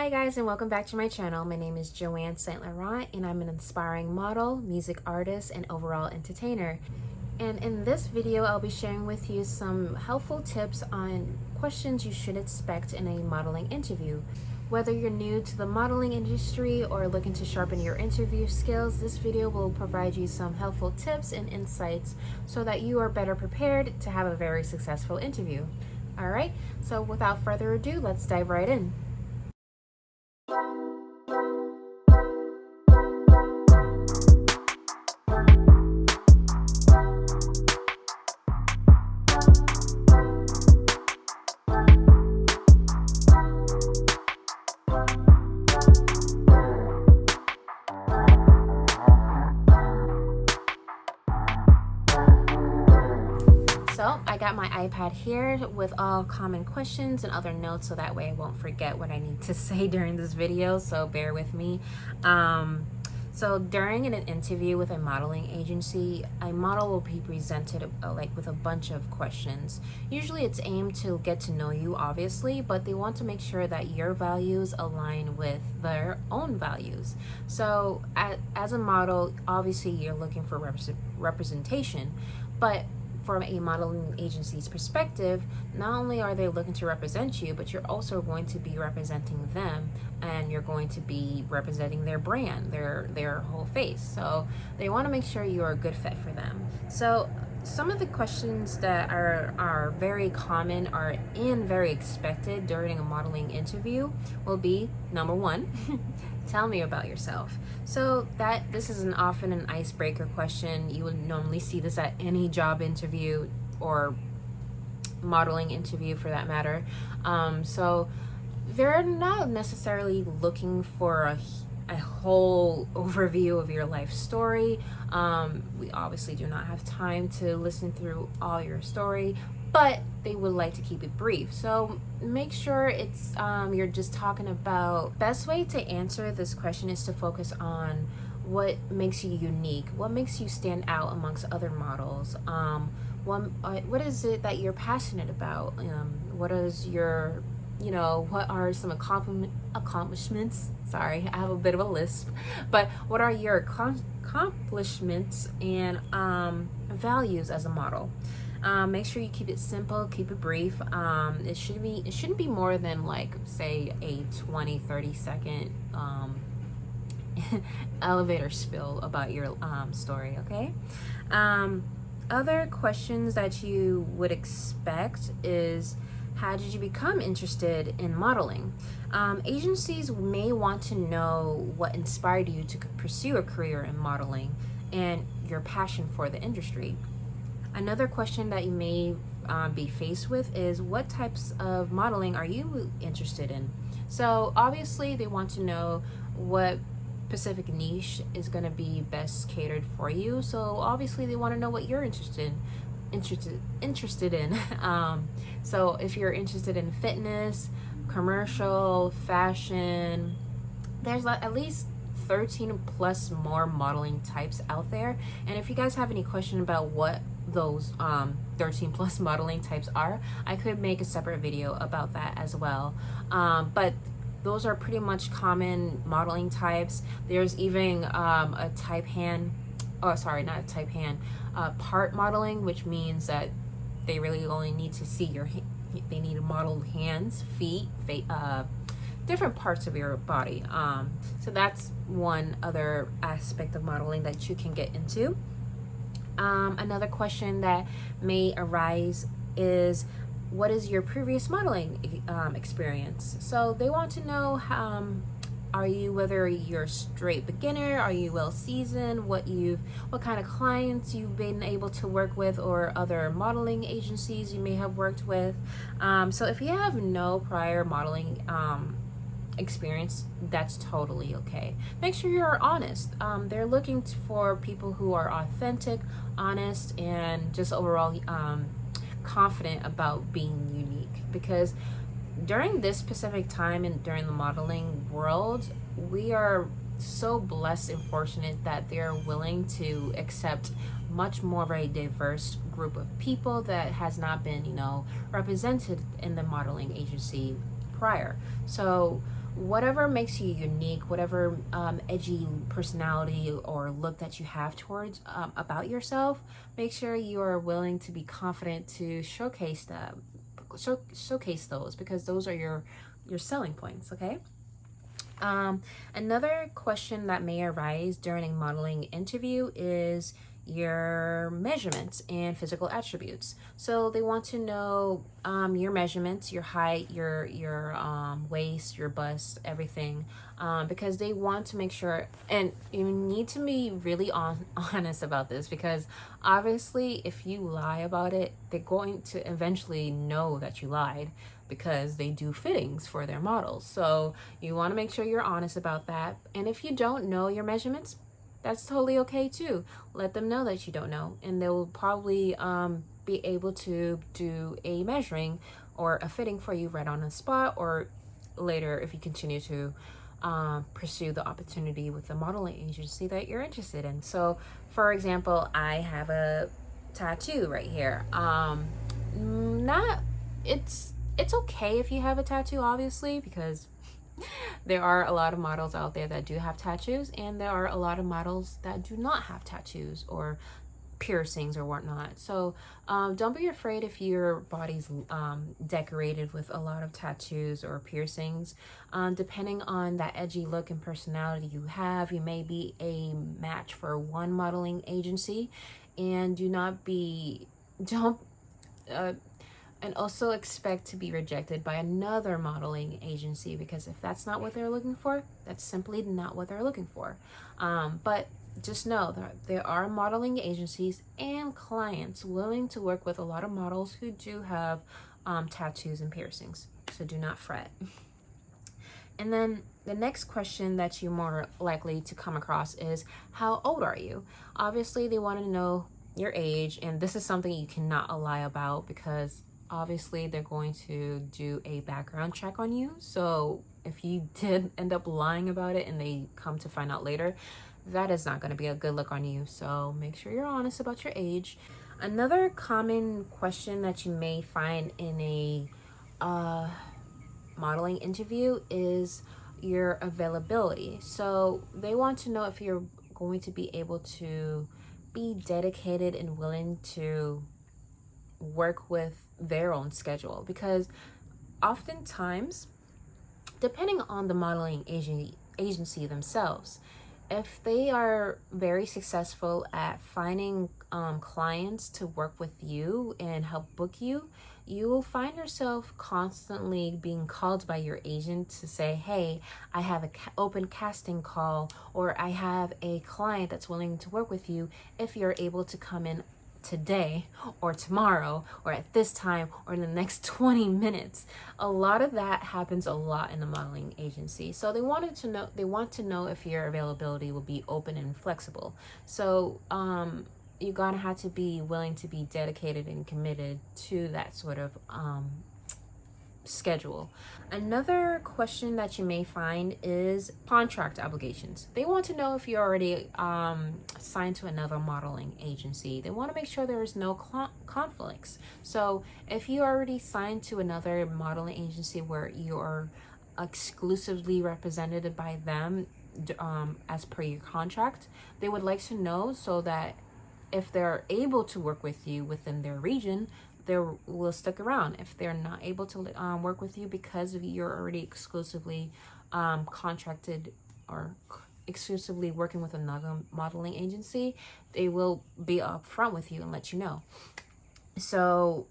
Hi guys, and welcome back to my channel. My name is Joanne St. Laurent and I'm an inspiring model, music artist, and overall entertainer. And in this video, I'll be sharing with you some helpful tips on questions you should expect in a modeling interview. Whether you're new to the modeling industry or looking to sharpen your interview skills, this video will provide you some helpful tips and insights so that you are better prepared to have a very successful interview. All right, so without further ado, let's dive right in. So I got my iPad here with all common questions and other notes so that way I won't forget what I need to say during this video, so bear with me. So during an interview with a modeling agency, a model will be presented with a bunch of questions. Usually it's aimed to get to know you, obviously, but they want to make sure that your values align with their own values. So as a model, obviously you're looking for representation, but from a modeling agency's perspective, not only are they looking to represent you, but you're also going to be representing them, and you're going to be representing their brand, their whole face. So they want to make sure you're a good fit for them. So some of the questions that are very common and very expected during a modeling interview will be, number one, tell me about yourself. So this is often an icebreaker question. You would normally see this at any job interview or modeling interview for that matter. So they're not necessarily looking for a whole overview of your life story. We obviously do not have time to listen through all your story, but they would like to keep it brief. So make sure it's you're just talking about. Best way to answer this question is to focus on what makes you unique, what makes you stand out amongst other models. What is it that you're passionate about? What is your what are some accomplishments? Sorry, I have a bit of a lisp. But what are your accomplishments and values as a model? Make sure you keep it simple, keep it brief. It shouldn't be more than, like, say, a 20-30 second elevator spill about your story, okay? Other questions that you would expect is, how did you become interested in modeling? Agencies may want to know what inspired you to pursue a career in modeling and your passion for the industry. Another question that you may be faced with is, what types of modeling are you interested in? So obviously they want to know what specific niche is going to be best catered for you. So obviously they want to know what you're interested in. So if you're interested in fitness, commercial, fashion, there's at least 13 plus more modeling types out there. And if you guys have any question about what those 13 plus modeling types are, I could make a separate video about that as well. But those are pretty much common modeling types. There's even a type hand, oh sorry, not a type hand, part modeling, which means that they really only need to see they need to model hands, feet, different parts of your body. So that's one other aspect of modeling that you can get into. Another question that may arise is, what is your previous modeling experience? So they want to know whether you're a straight beginner, are you well seasoned, what kind of clients you've been able to work with, or other modeling agencies you may have worked with. So if you have no prior modeling experience, that's totally okay. Make sure you're honest. They're looking for people who are authentic, honest, and just overall confident about being unique, because during this specific time and during the modeling world, we are so blessed and fortunate that they're willing to accept much more of a diverse group of people that has not been represented in the modeling agency prior. So whatever makes you unique, whatever edgy personality or look that you have towards about yourself, make sure you are willing to be confident to showcase them, showcase those, because those are your selling points. Okay. Another question that may arise during a modeling interview is your measurements and physical attributes. So they want to know your measurements, your height, your waist, your bust, everything, because they want to make sure. And you need to be really honest about this, because obviously if you lie about it, they're going to eventually know that you lied, because they do fittings for their models. So you want to make sure you're honest about that. And if you don't know your measurements, that's totally okay too. Let them know that you don't know, and they will probably be able to do a measuring or a fitting for you right on the spot, or later if you continue to pursue the opportunity with the modeling agency that you're interested in. So for example, I have a tattoo right here. Not it's okay if you have a tattoo, obviously, because there are a lot of models out there that do have tattoos, and there are a lot of models that do not have tattoos or piercings or whatnot. So don't be afraid if your body's decorated with a lot of tattoos or piercings. Depending on that edgy look and personality you have, you may be a match for one modeling agency, and don't and also expect to be rejected by another modeling agency, because if that's not what they're looking for, that's simply not what they're looking for. But just know that there are modeling agencies and clients willing to work with a lot of models who do have tattoos and piercings, so do not fret. And then the next question that you're more likely to come across is, how old are you? Obviously they want to know your age, and this is something you cannot lie about, because obviously they're going to do a background check on you. So if you did end up lying about it and they come to find out later, that is not going to be a good look on you. So make sure you're honest about your age. Another common question that you may find in a modeling interview is your availability. So they want to know if you're going to be able to be dedicated and willing to work with their own schedule, because oftentimes, depending on the modeling agency themselves, if they are very successful at finding clients to work with you and help book you, you will find yourself constantly being called by your agent to say, hey, I have an open casting call, or I have a client that's willing to work with you if you're able to come in today or tomorrow or at this time or in the next 20 minutes. A lot of that happens a lot in the modeling agency. So they want to know if your availability will be open and flexible. So you're gonna have to be willing to be dedicated and committed to that sort of schedule. Another question that you may find is contract obligations. They want to know if you're already signed to another modeling agency. They want to make sure there is no conflicts. So if you already signed to another modeling agency where you're exclusively represented by them as per your contract, they would like to know, so that if they're able to work with you within their region, they will stick around. If they're not able to work with you because of you're already exclusively contracted or exclusively working with another modeling agency, they will be upfront with you and let you know. So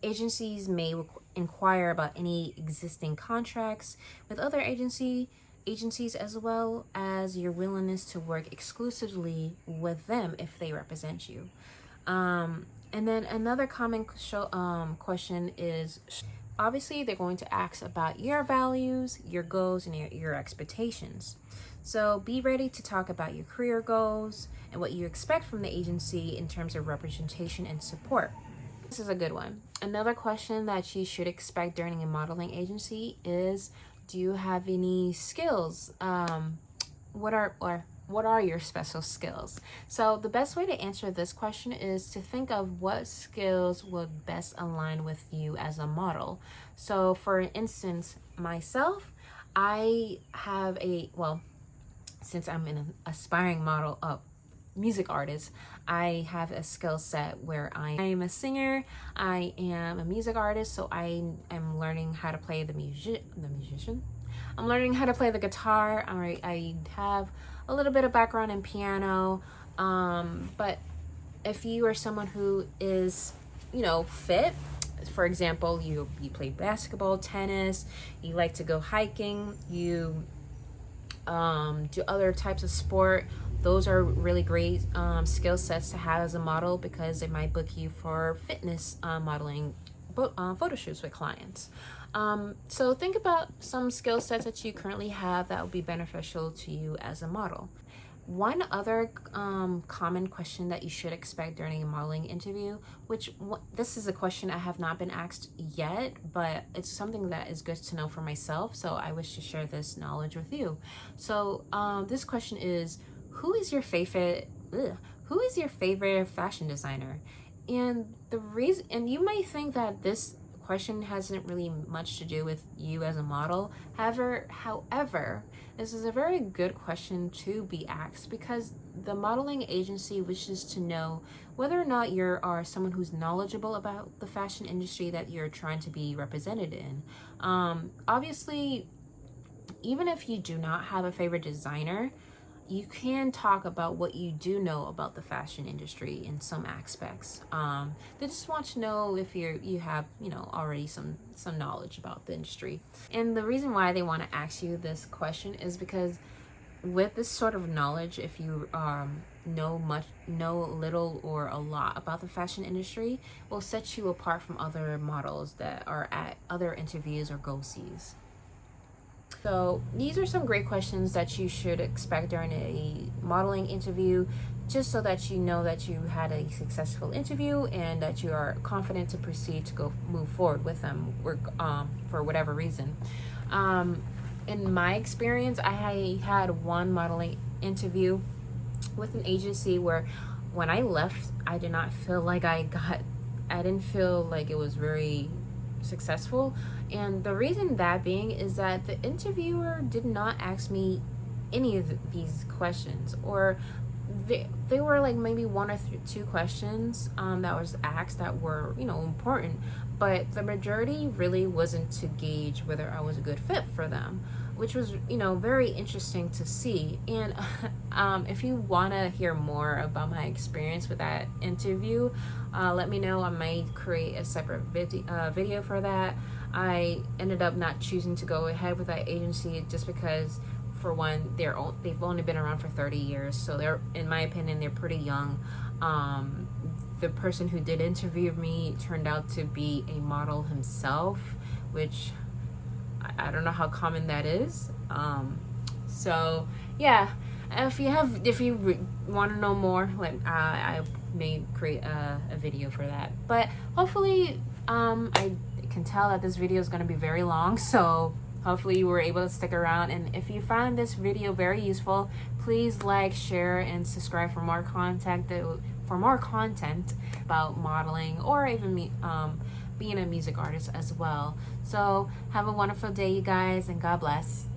agencies may inquire about any existing contracts with other agencies, as well as your willingness to work exclusively with them if they represent you. And then another common question is, obviously they're going to ask about your values, your goals, and your expectations. So be ready to talk about your career goals and what you expect from the agency in terms of representation and support. This is a good one. Another question that you should expect during a modeling agency is, do you have any skills? What are your special skills? So the best way to answer this question is to think of what skills would best align with you as a model. So for instance, myself, I have since I'm an aspiring music artist, I have a skill set where I am a singer, I am a music artist, so I am learning how to play the musician. I'm learning how to play the guitar. I have a little bit of background in piano, but if you are someone who is, fit, for example, you play basketball, tennis, you like to go hiking, you do other types of sport, those are really great skill sets to have as a model, because it might book you for fitness modeling photo shoots with clients. So think about some skill sets that you currently have that will be beneficial to you as a model. One other common question that you should expect during a modeling interview, this is a question I have not been asked yet, but it's something that is good to know for myself, so I wish to share this knowledge with you. So this question is, who is your favorite fashion designer? And you might think that this question hasn't really much to do with you as a model. However, this is a very good question to be asked, because the modeling agency wishes to know whether or not you are someone who's knowledgeable about the fashion industry that you're trying to be represented in. Obviously, even if you do not have a favorite designer, you can talk about what you do know about the fashion industry in some aspects. They just want to know if you have already some knowledge about the industry. And the reason why they want to ask you this question is because with this sort of knowledge, if you know little or a lot about the fashion industry, will set you apart from other models that are at other interviews or go-sees. So these are some great questions that you should expect during a modeling interview, just so that you know that you had a successful interview and that you are confident to proceed to move forward with them for whatever reason. In my experience, I had one modeling interview with an agency where when I left, I did not feel like I didn't feel like it was very successful. And the reason that being is that the interviewer did not ask me any of these questions, or they were like maybe one or two questions that was asked that were important, but the majority really wasn't to gauge whether I was a good fit for them, which was very interesting to see. And if you want to hear more about my experience with that interview, let me know. I might create a separate video for that. I ended up not choosing to go ahead with that agency just because, for one, they've only been around for 30 years, so they're, in my opinion, they're pretty young. The person who did interview me turned out to be a model himself, which I don't know how common that is. So yeah, if you want to know more, I may create a video for that. But hopefully, I can tell that this video is going to be very long, so hopefully you were able to stick around. And if you found this video very useful, please like, share, and subscribe for more content about modeling, or even being a music artist as well. So have a wonderful day, you guys, and God bless.